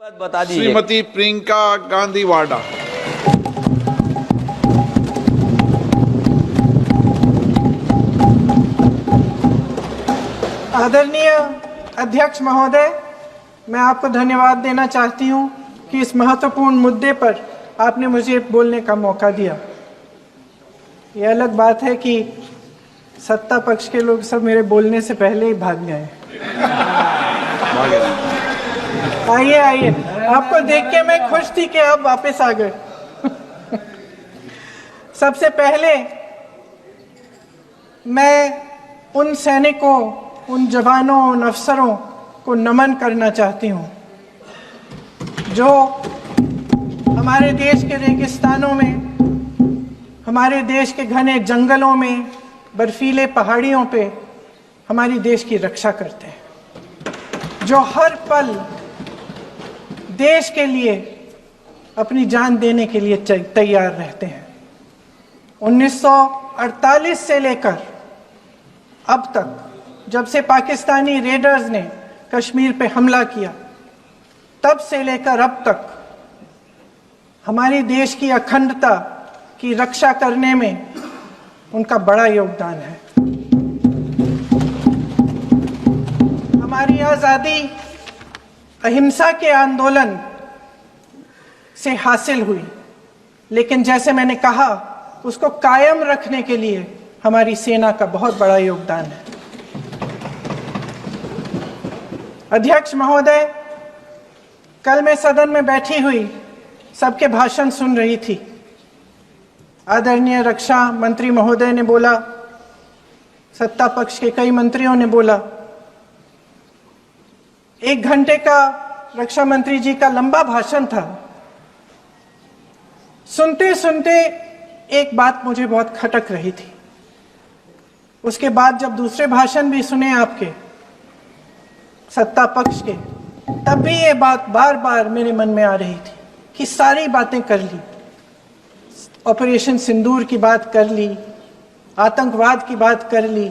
बता दीजिए। श्रीमती प्रियंका गांधी वाडा। आदरणीय अध्यक्ष महोदय, मैं आपको धन्यवाद देना चाहती हूं कि इस महत्वपूर्ण मुद्दे पर आपने मुझे बोलने का मौका दिया। यह अलग बात है कि सत्ता पक्ष के लोग सब मेरे बोलने से पहले ही भाग गए। आइए आइए, आपको देख के मैं खुश थी कि आप वापस आ गए। सबसे पहले मैं उन सैनिकों, उन जवानों, उन अफसरों को नमन करना चाहती हूँ जो हमारे देश के रेगिस्तानों में, हमारे देश के घने जंगलों में, बर्फीले पहाड़ियों पे हमारी देश की रक्षा करते हैं, जो हर पल देश के लिए अपनी जान देने के लिए तैयार रहते हैं। 1948 से लेकर अब तक, जब से पाकिस्तानी रेडर्स ने कश्मीर पे हमला किया, तब से लेकर अब तक हमारे देश की अखंडता की रक्षा करने में उनका बड़ा योगदान है। हमारी आज़ादी अहिंसा के आंदोलन से हासिल हुई, लेकिन जैसे मैंने कहा, उसको कायम रखने के लिए हमारी सेना का बहुत बड़ा योगदान है। अध्यक्ष महोदय, कल मैं सदन में बैठी हुई सबके भाषण सुन रही थी। आदरणीय रक्षा मंत्री महोदय ने बोला, सत्ता पक्ष के कई मंत्रियों ने बोला। 1 घंटे का रक्षा मंत्री जी का लंबा भाषण था। सुनते सुनते एक बात मुझे बहुत खटक रही थी। उसके बाद जब दूसरे भाषण भी सुने आपके सत्ता पक्ष के, तब भी ये बात बार बार मेरे मन में आ रही थी कि सारी बातें कर ली, ऑपरेशन सिंदूर की बात कर ली, आतंकवाद की बात कर ली,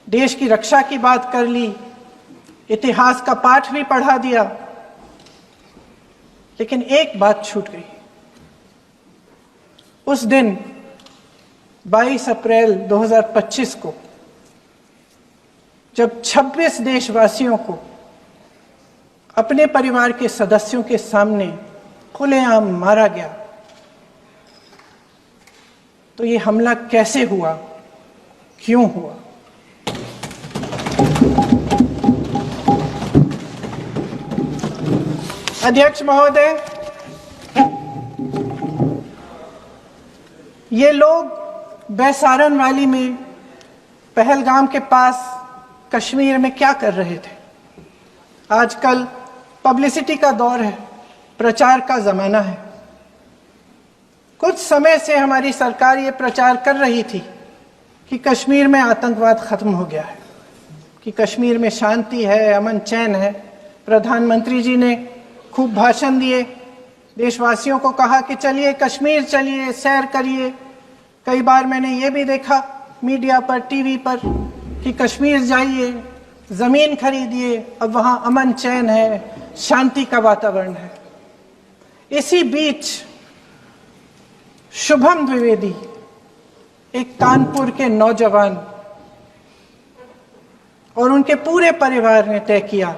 देश की रक्षा की बात कर ली, इतिहास का पाठ भी पढ़ा दिया, लेकिन एक बात छूट गई। उस दिन 22 अप्रैल 2025 को जब 26 देशवासियों को अपने परिवार के सदस्यों के सामने खुलेआम मारा गया, तो ये हमला कैसे हुआ, क्यों हुआ? अध्यक्ष महोदय, ये लोग बैसारन वैली में, पहलगाम के पास कश्मीर में क्या कर रहे थे? आजकल पब्लिसिटी का दौर है, प्रचार का जमाना है। कुछ समय से हमारी सरकार ये प्रचार कर रही थी कि कश्मीर में आतंकवाद खत्म हो गया है, कि कश्मीर में शांति है, अमन चैन है। प्रधानमंत्री जी ने खूब भाषण दिए, देशवासियों को कहा कि चलिए कश्मीर चलिए, सैर करिए। कई बार मैंने ये भी देखा मीडिया पर, टीवी पर, कि कश्मीर जाइए, ज़मीन खरीदिए, अब वहाँ अमन चैन है, शांति का वातावरण है। इसी बीच शुभम द्विवेदी, एक कानपुर के नौजवान, और उनके पूरे परिवार ने तय किया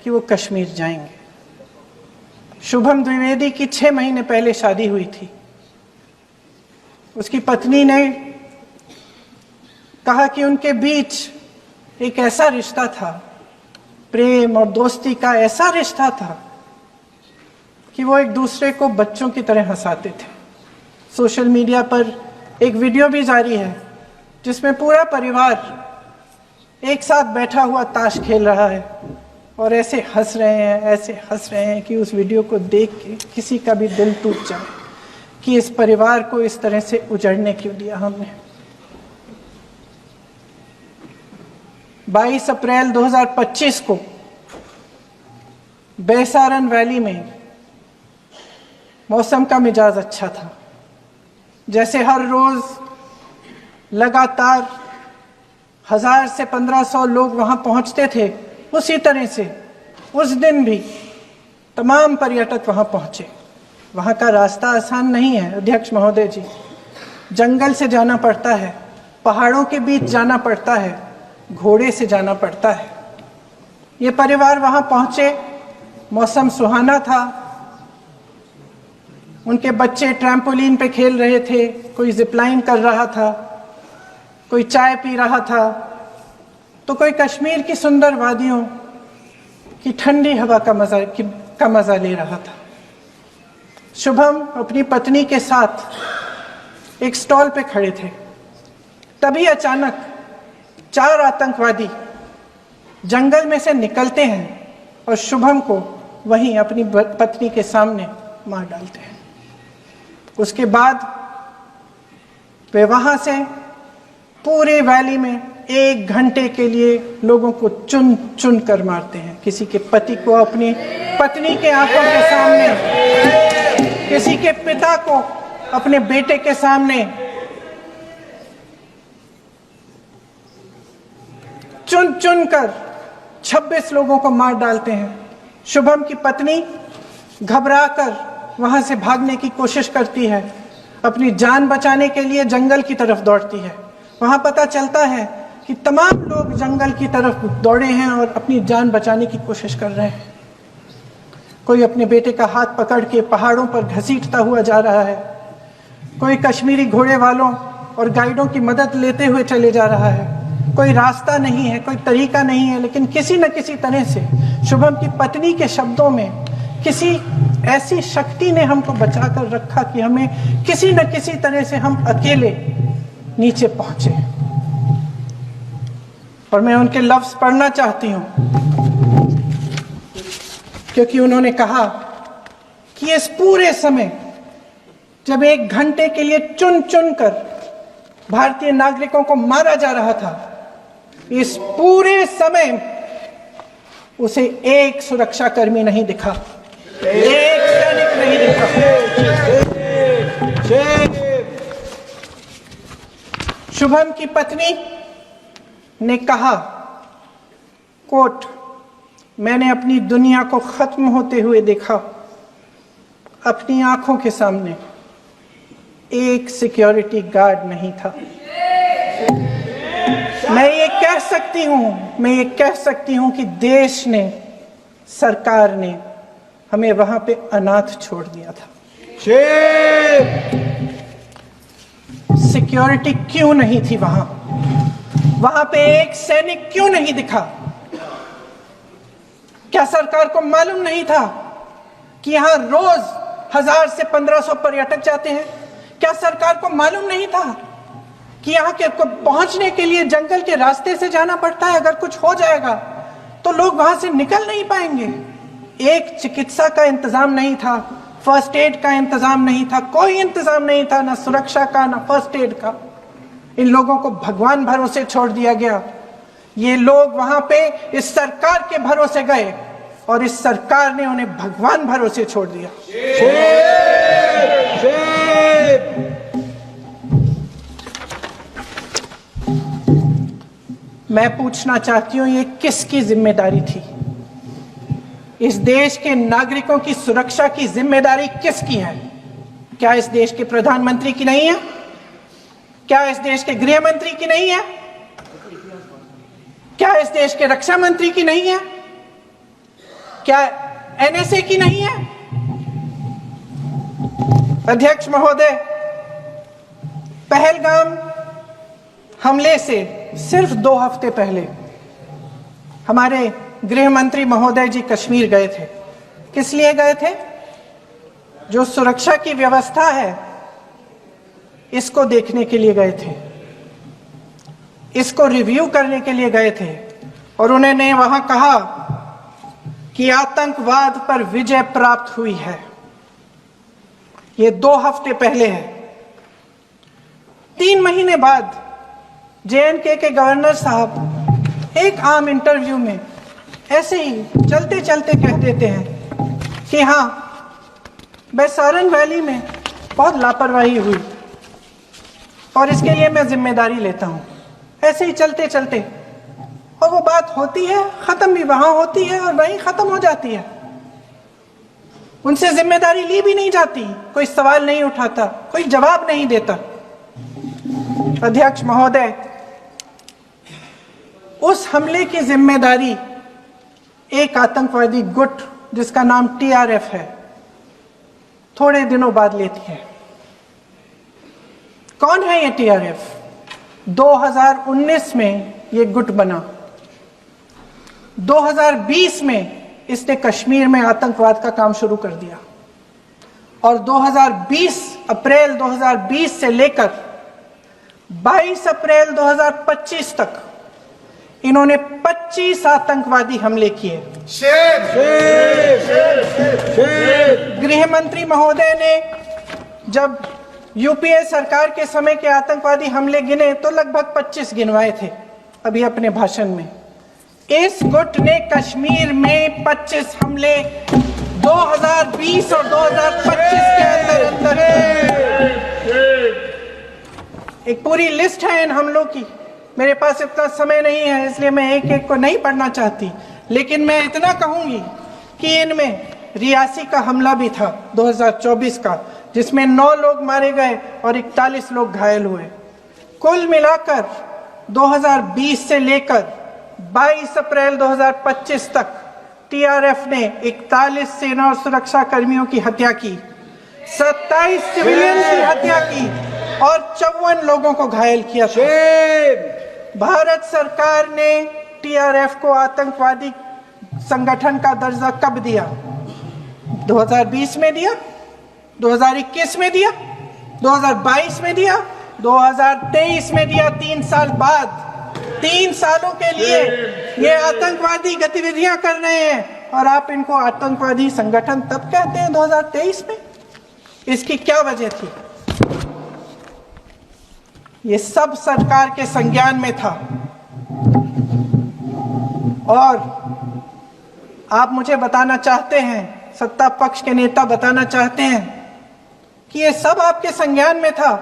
कि वो कश्मीर जाएंगे। शुभम द्विवेदी की 6 महीने पहले शादी हुई थी। उसकी पत्नी ने कहा कि उनके बीच एक ऐसा रिश्ता था, प्रेम और दोस्ती का ऐसा रिश्ता था कि वो एक दूसरे को बच्चों की तरह हंसाते थे। सोशल मीडिया पर एक वीडियो भी जारी है जिसमें पूरा परिवार एक साथ बैठा हुआ ताश खेल रहा है और ऐसे हंस रहे हैं कि उस वीडियो को देख के किसी का भी दिल टूट जाए कि इस परिवार को इस तरह से उजड़ने क्यों दिया हमने। 22 अप्रैल 2025 को बैसारन वैली में मौसम का मिजाज अच्छा था। जैसे हर रोज लगातार 1000 से 1500 लोग वहां पहुंचते थे, उसी तरह से उस दिन भी तमाम पर्यटक वहां पहुंचे। वहां का रास्ता आसान नहीं है अध्यक्ष महोदय जी, जंगल से जाना पड़ता है, पहाड़ों के बीच जाना पड़ता है, घोड़े से जाना पड़ता है। ये परिवार वहां पहुंचे, मौसम सुहाना था, उनके बच्चे ट्रैम्पोलिन पे खेल रहे थे, कोई जिपलाइन कर रहा था, कोई चाय पी रहा था, तो कोई कश्मीर की सुंदर वादियों की ठंडी हवा का मजा ले रहा था। शुभम अपनी पत्नी के साथ एक स्टॉल पे खड़े थे। तभी अचानक 4 आतंकवादी जंगल में से निकलते हैं और शुभम को वहीं अपनी पत्नी के सामने मार डालते हैं। उसके बाद वे वहां से पूरे वैली में 1 घंटे के लिए लोगों को चुन चुन कर मारते हैं। किसी के पति को अपनी पत्नी के आंखों के सामने, किसी के पिता को अपने बेटे के सामने, चुन चुन कर 26 लोगों को मार डालते हैं। शुभम की पत्नी घबराकर वहां से भागने की कोशिश करती है, अपनी जान बचाने के लिए जंगल की तरफ दौड़ती है। वहां पता चलता है कि तमाम लोग जंगल की तरफ दौड़े हैं और अपनी जान बचाने की कोशिश कर रहे हैं। कोई अपने बेटे का हाथ पकड़ के पहाड़ों पर घसीटता हुआ जा रहा है, कोई कश्मीरी घोड़े वालों और गाइडों की मदद लेते हुए चले जा रहा है। कोई रास्ता नहीं है, कोई तरीका नहीं है, लेकिन किसी न किसी तरह से शुभम की पत्नी के शब्दों में किसी ऐसी शक्ति ने हमको बचा कर रखा कि हमें किसी न किसी तरह से हम अकेले नीचे पहुंचे। और मैं उनके लफ्ज पढ़ना चाहती हूं, क्योंकि उन्होंने कहा कि इस पूरे समय जब 1 घंटे के लिए चुन चुन कर भारतीय नागरिकों को मारा जा रहा था, इस पूरे समय उसे एक सुरक्षाकर्मी नहीं दिखा, एक सैनिक नहीं दिखा। शुभम की पत्नी ने कहा, कोट, मैंने अपनी दुनिया को खत्म होते हुए देखा। अपनी आंखों के सामने एक सिक्योरिटी गार्ड नहीं था। मैं ये कह सकती हूं कि देश ने, सरकार ने हमें वहां पे अनाथ छोड़ दिया था। सिक्योरिटी क्यों नहीं थी वहां पे एक सैनिक क्यों नहीं दिखा? क्या सरकार को मालूम नहीं था कि यहां रोज 1000 से 1500 पर्यटक जाते हैं? क्या सरकार को मालूम नहीं था कि यहाँ के पहुंचने के लिए जंगल के रास्ते से जाना पड़ता है? अगर कुछ हो जाएगा तो लोग वहां से निकल नहीं पाएंगे। एक चिकित्सा का इंतजाम नहीं था, फर्स्ट एड का इंतजाम नहीं था, कोई इंतजाम नहीं था, ना सुरक्षा का ना फर्स्ट एड का। इन लोगों को भगवान भरोसे छोड़ दिया गया। ये लोग वहां पे इस सरकार के भरोसे गए और इस सरकार ने उन्हें भगवान भरोसे छोड़ दिया। मैं पूछना चाहती हूं, ये किसकी जिम्मेदारी थी? इस देश के नागरिकों की सुरक्षा की जिम्मेदारी किसकी है? क्या इस देश के प्रधानमंत्री की नहीं है? क्या इस देश के गृह मंत्री की नहीं है? क्या इस देश के रक्षा मंत्री की नहीं है? क्या एनएसए की नहीं है? अध्यक्ष महोदय, पहलगाम हमले से सिर्फ 2 हफ्ते पहले हमारे गृह मंत्री महोदय जी कश्मीर गए थे। किस लिए गए थे? जो सुरक्षा की व्यवस्था है इसको देखने के लिए गए थे, इसको रिव्यू करने के लिए गए थे। और उन्होंने वहां कहा कि आतंकवाद पर विजय प्राप्त हुई है। ये 2 हफ्ते पहले है। 3 महीने बाद जेएनके के गवर्नर साहब एक आम इंटरव्यू में ऐसे ही चलते चलते कह देते हैं कि हाँ, बैसारन वैली में बहुत लापरवाही हुई और इसके लिए मैं जिम्मेदारी लेता हूं। ऐसे ही चलते चलते, और वो बात होती है, खत्म भी वहां होती है और वहीं खत्म हो जाती है। उनसे जिम्मेदारी ली भी नहीं जाती, कोई सवाल नहीं उठाता, कोई जवाब नहीं देता। अध्यक्ष महोदय, उस हमले की जिम्मेदारी एक आतंकवादी गुट जिसका नाम टीआरएफ है थोड़े दिनों बाद लेती है। कौन है ये टीआरएफ? 2019 में ये गुट बना। 2020 में इसने कश्मीर में आतंकवाद का काम शुरू कर दिया और अप्रैल 2020 से लेकर 22 अप्रैल 2025 तक इन्होंने 25 आतंकवादी हमले किए। गृह मंत्री महोदय ने जब यूपीए सरकार के समय के आतंकवादी हमले गिने तो लगभग 25 गिनवाए थे अभी अपने भाषण में। इस गुट ने कश्मीर में 25 हमले 2020 और 2025 के अंदर एक पूरी लिस्ट है इन हमलों की। मेरे पास इतना समय नहीं है इसलिए मैं एक एक को नहीं पढ़ना चाहती, लेकिन मैं इतना कहूंगी कि इनमें रियासी का हमला भी था 2024 का, जिसमें 9 लोग मारे गए और 41 लोग घायल हुए। कुल मिलाकर 2020 से लेकर 22 अप्रैल 2025 तक टीआरएफ ने 41 सेना और सुरक्षा कर्मियों की हत्या की, 27 सिविलियन की हत्या की और 54 लोगों को घायल किया था। भारत सरकार ने टीआरएफ को आतंकवादी संगठन का दर्जा कब दिया? 2020 में दिया, 2021 में दिया, 2022 में दिया, 2023 में दिया। 3 साल बाद, 3 सालों के लिए ये आतंकवादी गतिविधियां कर रहे हैं और आप इनको आतंकवादी संगठन तब कहते हैं 2023 में। इसकी क्या वजह थी? ये सब सरकार के संज्ञान में था और आप मुझे बताना चाहते हैं, सत्ता पक्ष के नेता बताना चाहते हैं कि ये सब आपके संज्ञान में था,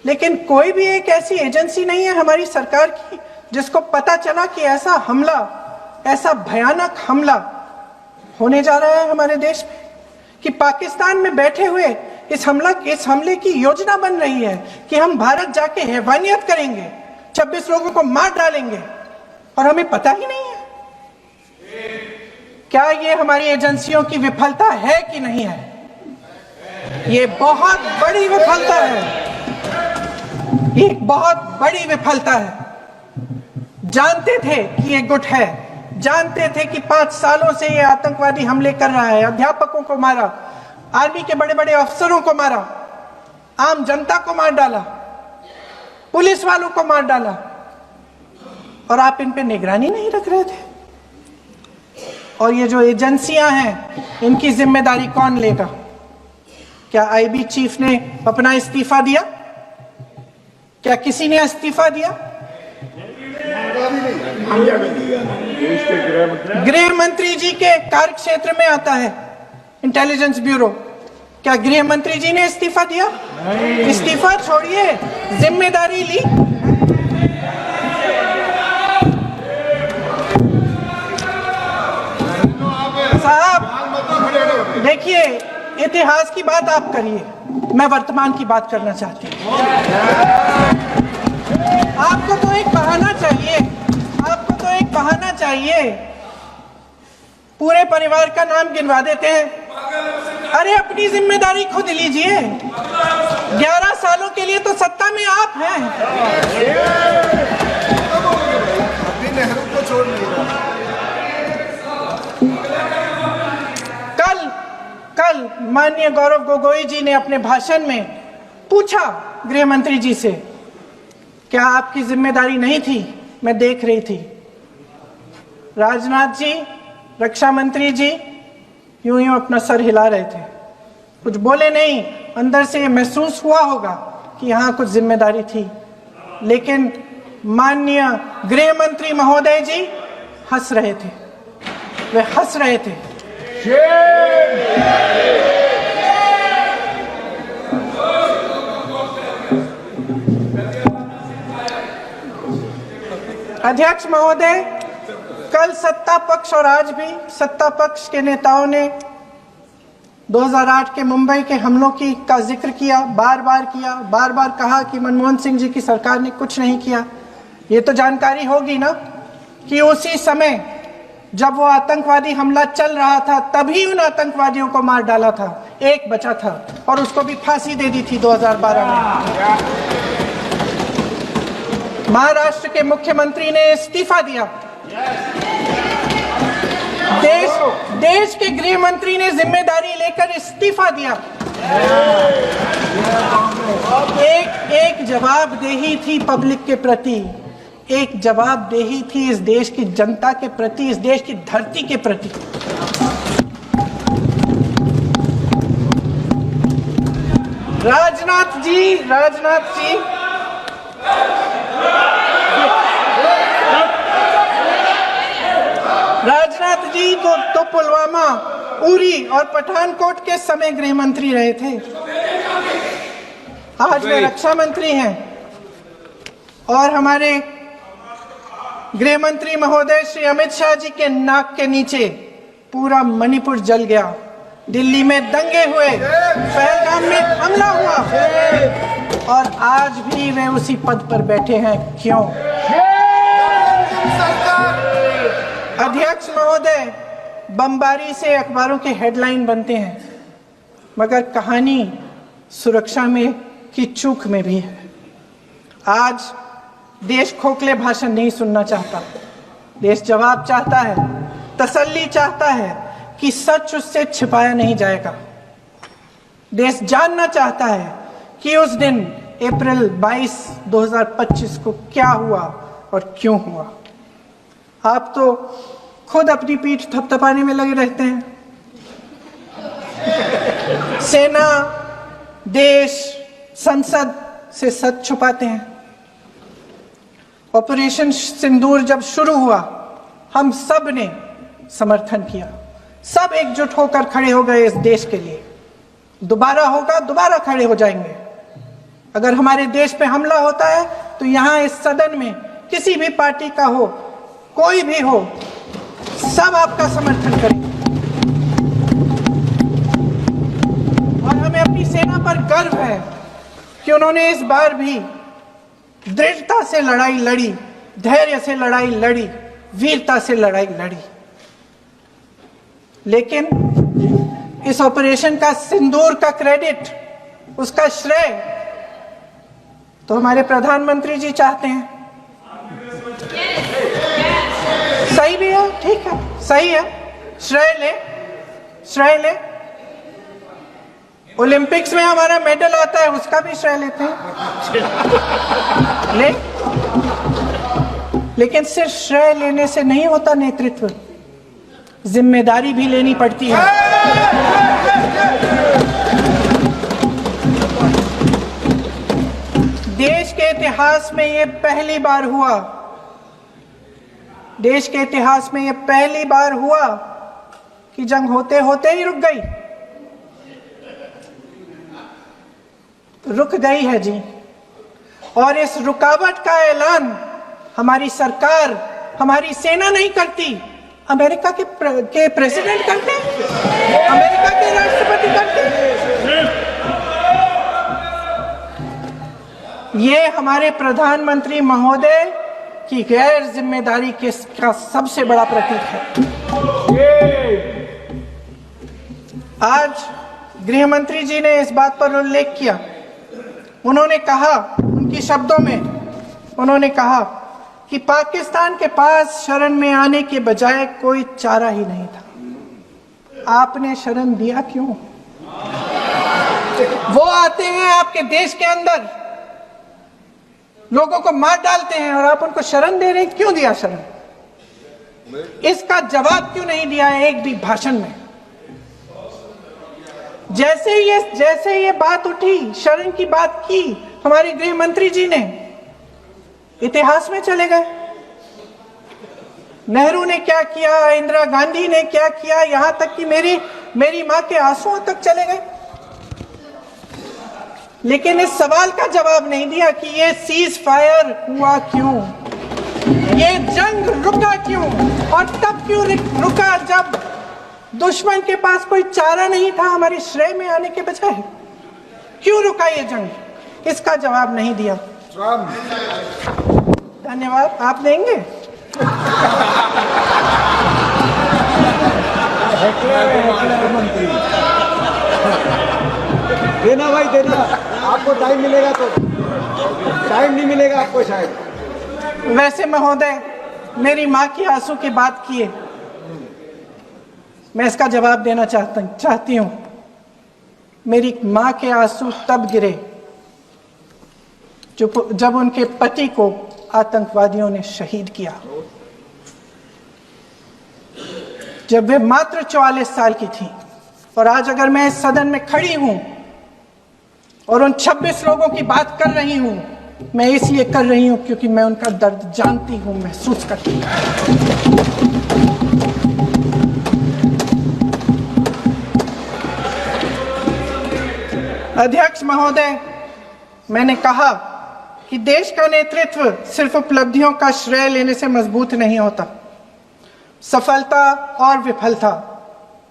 लेकिन कोई भी एक ऐसी एजेंसी नहीं है हमारी सरकार की जिसको पता चला कि ऐसा हमला, ऐसा भयानक हमला होने जा रहा है हमारे देश में, कि पाकिस्तान में बैठे हुए इस हमले की योजना बन रही है कि हम भारत जाके हैवानियत करेंगे, 26 लोगों को मार डालेंगे और हमें पता ही नहीं है। क्या ये हमारी एजेंसियों की विफलता है कि नहीं है? ये बहुत बड़ी विफलता है, ये बहुत बड़ी विफलता है। जानते थे कि ये गुट है, जानते थे कि 5 सालों से ये आतंकवादी हमले कर रहा है, अध्यापकों को मारा, आर्मी के बड़े बड़े अफसरों को मारा, आम जनता को मार डाला, पुलिस वालों को मार डाला, और आप इन पे निगरानी नहीं रख रहे थे। और ये जो एजेंसियां हैं इनकी जिम्मेदारी कौन लेगा? क्या आईबी चीफ ने अपना इस्तीफा दिया? क्या किसी ने इस्तीफा दिया? गृह मंत्री जी के कार्य क्षेत्र में आता है इंटेलिजेंस ब्यूरो। क्या गृह मंत्री जी ने इस्तीफा दिया? इस्तीफा छोड़िए, जिम्मेदारी ली। साहब देखिए, इतिहास की बात आप करिए, मैं वर्तमान की बात करना चाहती हूँ। आपको तो एक बहाना चाहिए, आपको तो एक बहाना चाहिए। पूरे परिवार का नाम गिनवा देते हैं। अरे अपनी जिम्मेदारी खुद लीजिए। 11 सालों के लिए तो सत्ता में आप हैं। नेहरू को छोड़ कल माननीय गौरव गोगोई जी ने अपने भाषण में पूछा गृह मंत्री जी से, क्या आपकी जिम्मेदारी नहीं थी? मैं देख रही थी। राजनाथ जी, रक्षा मंत्री जी यूं यूं अपना सर हिला रहे थे, कुछ बोले नहीं। अंदर से महसूस हुआ होगा कि यहाँ कुछ जिम्मेदारी थी, लेकिन माननीय गृह मंत्री महोदय जी हंस रहे थे, वे हंस रहे थे। अध्यक्ष महोदय, कल सत्ता पक्ष और आज भी सत्ता पक्ष के नेताओं ने 2008 के मुंबई के हमलों का जिक्र किया, बार बार कहा कि मनमोहन सिंह जी की सरकार ने कुछ नहीं किया। ये तो जानकारी होगी ना कि उसी समय जब वो आतंकवादी हमला चल रहा था तभी उन आतंकवादियों को मार डाला था, एक बचा था और उसको भी फांसी दे दी थी 2012 में। महाराष्ट्र के मुख्यमंत्री ने इस्तीफा दिया। देश के गृह मंत्री ने जिम्मेदारी लेकर इस्तीफा दिया। एक जवाबदेही थी पब्लिक के प्रति, एक जवाबदेही थी इस देश की जनता के प्रति, इस देश की धरती के प्रति। राजनाथ जी तो पुलवामा, उरी और पठानकोट के समय गृह मंत्री रहे थे। आज वे रक्षा मंत्री हैं और हमारे गृह मंत्री महोदय श्री अमित शाह जी के नाक के नीचे पूरा मणिपुर जल गया, दिल्ली में दंगे हुए, पहलगाम में हमला हुआ और आज भी वे उसी पद पर बैठे हैं। क्यों? अध्यक्ष महोदय, बमबारी से अखबारों के हेडलाइन बनते हैं, मगर कहानी सुरक्षा में की चूक में भी है। आज देश खोखले भाषण नहीं सुनना चाहता, देश जवाब चाहता है, तसल्ली चाहता है कि सच उससे छिपाया नहीं जाएगा। देश जानना चाहता है कि उस दिन अप्रैल 22, 2025 को क्या हुआ और क्यों हुआ। आप तो खुद अपनी पीठ थपथपाने में लगे रहते हैं। सेना, देश, संसद से सच छुपाते हैं। ऑपरेशन सिंदूर जब शुरू हुआ, हम सब ने समर्थन किया, सब एकजुट होकर खड़े हो गए इस देश के लिए। दोबारा होगा, दोबारा खड़े हो जाएंगे। अगर हमारे देश पे हमला होता है तो यहाँ इस सदन में किसी भी पार्टी का हो, कोई भी हो, सब आपका समर्थन करेंगे। और हमें अपनी सेना पर गर्व है कि उन्होंने इस बार भी दृढ़ता से लड़ाई लड़ी, धैर्य से लड़ाई लड़ी, वीरता से लड़ाई लड़ी। लेकिन इस ऑपरेशन का सिंदूर का क्रेडिट, उसका श्रेय तो हमारे प्रधानमंत्री जी चाहते हैं। सही भी है, ठीक है, सही है, श्रेय ले। ओलंपिक्स में हमारा मेडल आता है, उसका भी श्रेय लेते हैं। लेकिन सिर्फ श्रेय लेने से नहीं होता नेतृत्व, जिम्मेदारी भी लेनी पड़ती है। देश के इतिहास में ये पहली बार हुआ, देश के इतिहास में ये पहली बार हुआ कि जंग होते होते ही रुक गई। रुक गई है जी, और इस रुकावट का ऐलान हमारी सरकार, हमारी सेना नहीं करती, अमेरिका के प्रेसिडेंट करते हैं, अमेरिका के राष्ट्रपति करते हैं। ये हमारे प्रधानमंत्री महोदय की गैर जिम्मेदारी का सबसे बड़ा प्रतीक है। आज गृह मंत्री जी ने इस बात पर उल्लेख किया। उन्होंने कहा, उनके शब्दों में उन्होंने कहा कि पाकिस्तान के पास शरण में आने के बजाय कोई चारा ही नहीं था। आपने शरण दिया क्यों? वो आते हैं आपके देश के अंदर, लोगों को मार डालते हैं और आप उनको शरण दे रहे हैं। क्यों दिया शरण? इसका जवाब क्यों नहीं दिया है एक भी भाषण में? जैसे ये बात उठी, शरण की बात की, हमारे गृह मंत्री जी ने इतिहास में चले गए। नेहरू ने क्या किया, इंदिरा गांधी ने क्या किया, यहां तक कि मेरी मां के आंसुओं तक चले गए। लेकिन इस सवाल का जवाब नहीं दिया कि ये सीज फायर हुआ क्यों, ये जंग रुका क्यों, और तब क्यों रुका जब दुश्मन के पास कोई चारा नहीं था हमारे श्रेय में आने के बजाय? क्यों रुका ये जंग? इसका जवाब नहीं दिया। धन्यवाद। आप देंगे? मंत्री देना भाई, देना। आपको टाइम मिलेगा तो, टाइम नहीं मिलेगा आपको शायद। वैसे महोदय, मेरी माँ की आंसू की बात किए, मैं इसका जवाब देना चाहती हूँ। मेरी माँ के आंसू तब गिरे जब उनके पति को आतंकवादियों ने शहीद किया, जब वे मात्र 44 साल की थी। और आज अगर मैं इस सदन में खड़ी हूं और उन 26 लोगों की बात कर रही हूं, मैं इसलिए कर रही हूं क्योंकि मैं उनका दर्द जानती हूं, महसूस करती हूं। अध्यक्ष महोदय, मैंने कहा कि देश का नेतृत्व सिर्फ उपलब्धियों का श्रेय लेने से मजबूत नहीं होता। सफलता और विफलता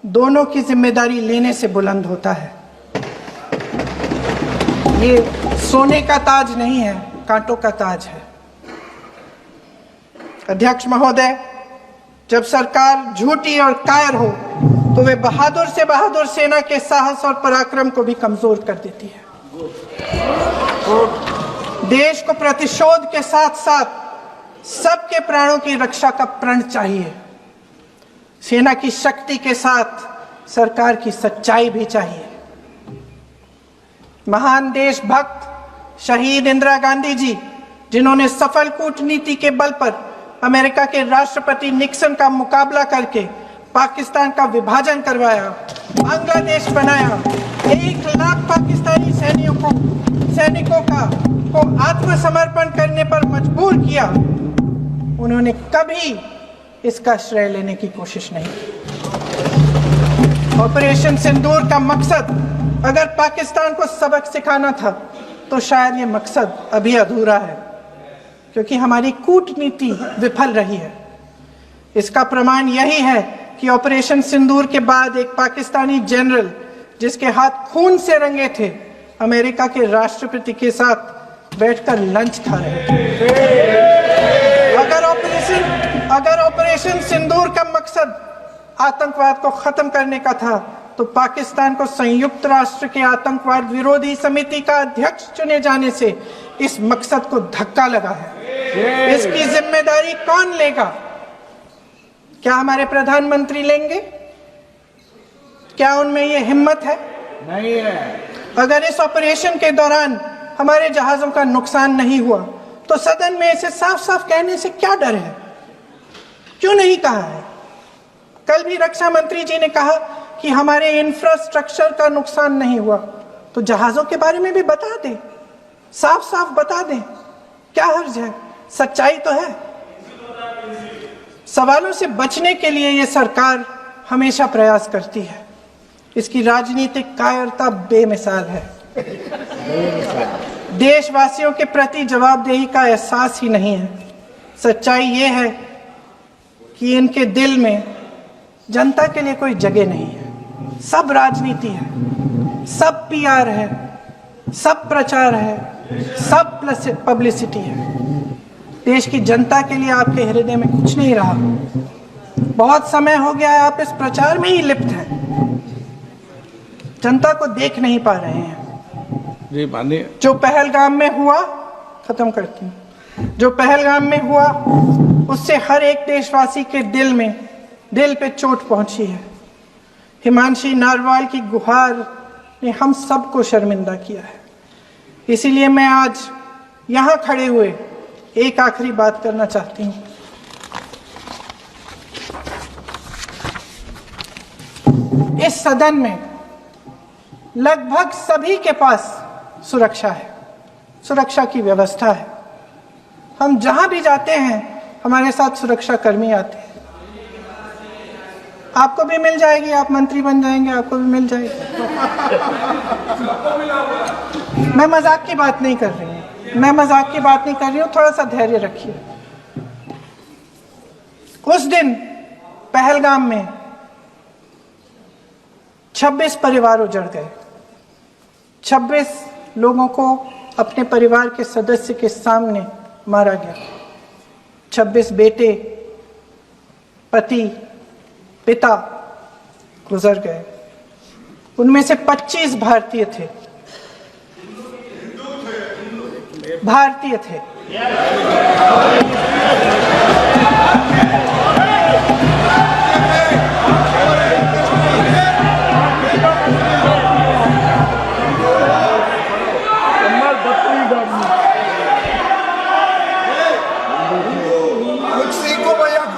दोनों की जिम्मेदारी लेने से बुलंद होता है। ये सोने का ताज नहीं है, कांटों का ताज है। अध्यक्ष महोदय, जब सरकार झूठी और कायर हो तो वे बहादुर से बहादुर सेना के साहस और पराक्रम को भी कमजोर कर देती है। देश को प्रतिशोध के साथ साथ सबके प्राणों की रक्षा का प्रण चाहिए। सेना की शक्ति के साथ सरकार की सच्चाई भी चाहिए। महान देशभक्त शहीद इंदिरा गांधी जी, जिन्होंने सफल कूटनीति के बल पर अमेरिका के राष्ट्रपति निक्सन का मुकाबला करके पाकिस्तान का विभाजन करवाया, बांग्लादेश बनाया, 1 लाख पाकिस्तानी सैनिकों को आत्मसमर्पण करने पर मजबूर किया, उन्होंने कभी इसका श्रेय लेने की कोशिश नहीं की। ऑपरेशन सिंदूर का मकसद अगर पाकिस्तान को सबक सिखाना था तो शायद ये मकसद अभी अधूरा है, क्योंकि हमारी कूटनीति विफल रही है। इसका प्रमाण यही है कि ऑपरेशन सिंदूर के बाद एक पाकिस्तानी जनरल, जिसके हाथ खून से रंगे थे, अमेरिका के राष्ट्रपति के साथ बैठकर लंच खा रहे थे। अगर ऑपरेशन सिंदूर का मकसद आतंकवाद को खत्म करने का था तो पाकिस्तान को संयुक्त राष्ट्र के आतंकवाद विरोधी समिति का अध्यक्ष चुने जाने से इस मकसद को धक्का लगा है। इसकी जिम्मेदारी कौन लेगा? क्या हमारे प्रधानमंत्री लेंगे? क्या उनमें यह हिम्मत है? नहीं है। अगर इस ऑपरेशन के दौरान हमारे जहाजों का नुकसान नहीं हुआ तो सदन में इसे साफ साफ कहने से क्या डर है? क्यों नहीं कहा है? कल भी रक्षा मंत्री जी ने कहा कि हमारे इंफ्रास्ट्रक्चर का नुकसान नहीं हुआ, तो जहाजों के बारे में भी बता दें, साफ साफ बता दें, क्या हर्ज है? सच्चाई तो है। सवालों से बचने के लिए ये सरकार हमेशा प्रयास करती है। इसकी राजनीतिक कायरता बेमिसाल है। देशवासियों के प्रति जवाबदेही का एहसास ही नहीं है। सच्चाई ये है कि इनके दिल में जनता के लिए कोई जगह नहीं है। सब राजनीति है, सब पीआर है, सब प्रचार है, सब पब्लिसिटी है। देश की जनता के लिए आपके हृदय में कुछ नहीं रहा। बहुत समय हो गया है आप इस प्रचार में ही लिप्त हैं, जनता को देख नहीं पा रहे हैं। जी मानिए। जो पहलगाम में हुआ, खत्म करती हूँ, जो पहलगाम में हुआ उससे हर एक देशवासी के दिल पे चोट पहुंची है। हिमांशी नारवाल की गुहार ने हम सबको शर्मिंदा किया है। इसीलिए मैं आज यहाँ खड़े हुए एक आखिरी बात करना चाहती हूँ। इस सदन में लगभग सभी के पास सुरक्षा है, सुरक्षा की व्यवस्था है। हम जहां भी जाते हैं हमारे साथ सुरक्षा कर्मी आते हैं। आपको भी मिल जाएगी, आप मंत्री बन जाएंगे, आपको भी मिल जाएगी। मैं मजाक की बात नहीं कर रही हूँ, थोड़ा सा धैर्य रखिए। उस दिन पहलगाम में 26 परिवार उजड़ गए। 26 लोगों को अपने परिवार के सदस्य के सामने मारा गया। 26 बेटे, पति, पिता गुजर गए। उनमें से 25 भारतीय थे। भारतीय थे।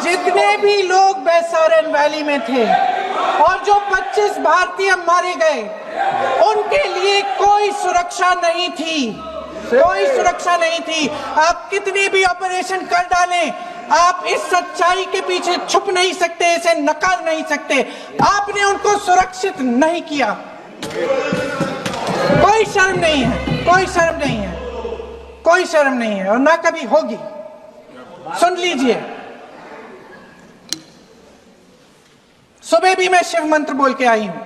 जितने भी लोग बैसारन वैली में थे और जो 25 भारतीय मारे गए, उनके लिए कोई सुरक्षा नहीं थी। कोई सुरक्षा नहीं थी। आप कितने भी ऑपरेशन कर डालें, आप इस सच्चाई के पीछे छुप नहीं सकते, इसे नकार नहीं सकते। आपने उनको सुरक्षित नहीं किया। कोई शर्म नहीं है, कोई शर्म नहीं है, कोई शर्म नहीं है और ना कभी होगी। सुन लीजिए, सुबह भी मैं शिव मंत्र बोल के आई हूं।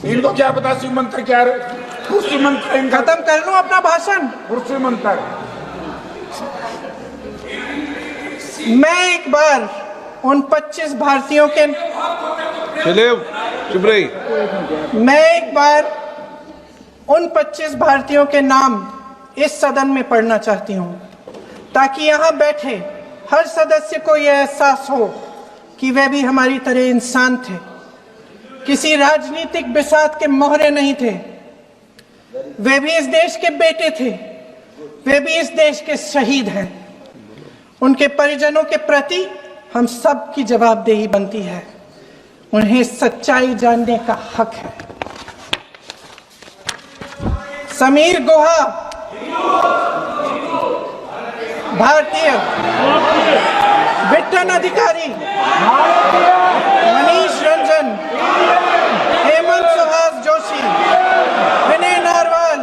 इनको क्या पता शिव मंत्र क्या है? कुर्सी मंत्र खत्म कर लूं अपना भाषण। कुर्सी मंत्र। मैं एक बार उन 25 भारतीयों के चुप रही। मैं एक बार उन 25 भारतीयों के नाम इस सदन में पढ़ना चाहती हूं, ताकि यहां बैठे हर सदस्य को यह एहसास हो कि वे भी हमारी तरह इंसान थे, किसी राजनीतिक बिसात के मोहरे नहीं थे। वे भी इस देश के बेटे थे, वे भी इस देश के शहीद हैं। उनके परिजनों के प्रति हम सब की जवाबदेही बनती है। उन्हें सच्चाई जानने का हक है। समीर गुहा भारतीय, विट्टन अधिकारी, मनीष रंजन, हेमंत सुहास जोशी, विनय नारवाल,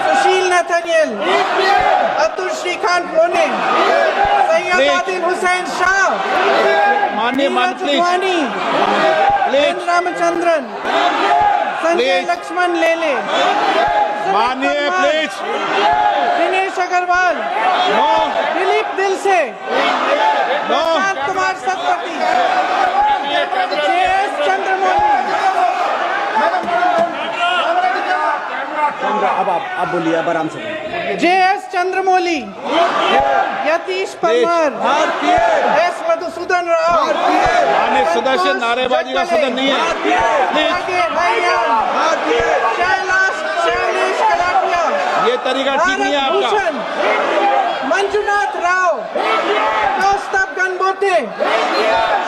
सुशील नथनियल, अतुल श्रीकांत मोने, सैयद आदिल हुसैन शाह, नीरज रामचंद्रन, संजय लक्ष्मण लेले, मानिए प्लीज। दिनेश अग्रवाल, दिलीप दिल से, प्रशांत कुमार सतपति, JS चंद्रमौली। अब आप बोलिए, अब आराम से। JS चंद्रमौली, यतीश परमार, S मधुसूदन राव, माननीय सदस्य, नारेबाजी का सदन नहीं है। शैलेश कलाटिया, ये तरीका ठीक नहीं है आपका। मंजुनाथ राव, कौस्तभ गणबोते,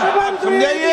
शुभम द्विवेदी,